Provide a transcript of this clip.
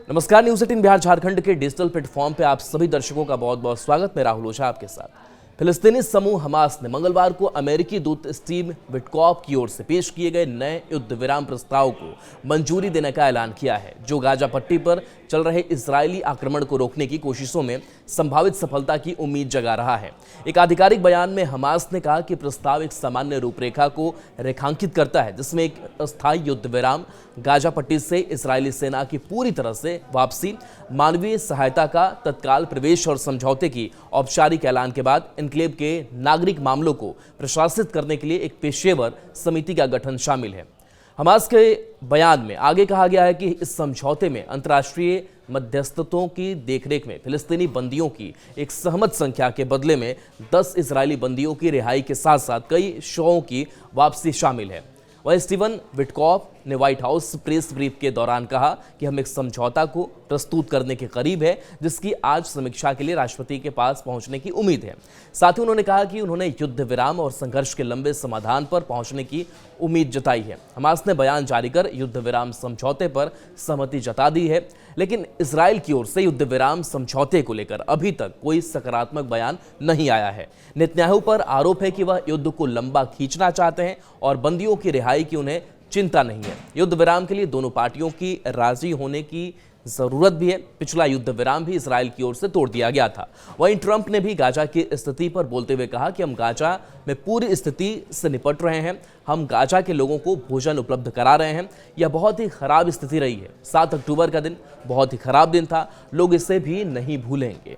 नमस्कार, न्यूज़ 18 बिहार झारखंड के digital platform पे आप सभी दर्शकों का बहुत बहुत स्वागत। मैं राहुल ओझा आपके साथ। फिलिस्तीनी समूह हमास ने मंगलवार को अमेरिकी दूत स्टीव विटकॉफ की ओर से पेश किए गए नए युद्ध विराम प्रस्ताव को मंजूरी देने का ऐलान किया है, जो गाजा पट्टी पर चल रहे इजरायली आक्रमण को रोकने की कोशिशों में संभावित सफलता की उम्मीद जगा रहा है। एक आधिकारिक बयान में हमास ने कहा कि प्रस्ताव एक सामान्य रूपरेखा को रेखांकित करता है, जिसमें एक अस्थायी युद्ध विराम, गाजा पट्टी से इजरायली सेना की पूरी तरह से वापसी, मानवीय सहायता का तत्काल प्रवेश और समझौते की औपचारिक ऐलान के बाद एन्क्लेव के नागरिक मामलों को प्रशासित करने के लिए एक पेशेवर समिति का गठन शामिल है। हमास के बयान में आगे कहा गया है कि इस समझौते में अंतर्राष्ट्रीय मध्यस्थतों की देखरेख में फिलिस्तीनी बंदियों की एक सहमत संख्या के बदले में 10 इजरायली बंदियों की रिहाई के साथ साथ कई शवों की वापसी शामिल है। वह स्टीवन विटकॉफ ने व्हाइट हाउस प्रेस ब्रीफ के दौरान कहा कि हम एक समझौता को प्रस्तुत करने के करीब है, जिसकी आज समीक्षा के लिए राष्ट्रपति के पास पहुंचने की उम्मीद है। साथ ही उन्होंने कहा कि उन्होंने युद्ध विराम और संघर्ष के लंबे समाधान पर पहुंचने की उम्मीद जताई है। हमास ने बयान जारी कर युद्ध विराम समझौते पर सहमति जता दी है, लेकिन इजराइल की ओर से युद्ध विराम समझौते को लेकर अभी तक कोई सकारात्मक बयान नहीं आया है। नेतन्याहू पर आरोप है कि वह युद्ध को लंबा खींचना चाहते हैं और बंदियों की रिहाई की उन्हें चिंता नहीं है। युद्ध विराम के लिए दोनों पार्टियों की राजी होने की जरूरत भी है। पिछला युद्ध विराम भी इजराइल की ओर से तोड़ दिया गया था। वहीं ट्रंप ने भी गाजा की स्थिति पर बोलते हुए कहा कि हम गाजा में पूरी स्थिति से निपट रहे हैं, हम गाजा के लोगों को भोजन उपलब्ध करा रहे हैं। यह बहुत ही खराब स्थिति रही है। 7 अक्टूबर का दिन बहुत ही खराब दिन था, लोग इसे भी नहीं भूलेंगे।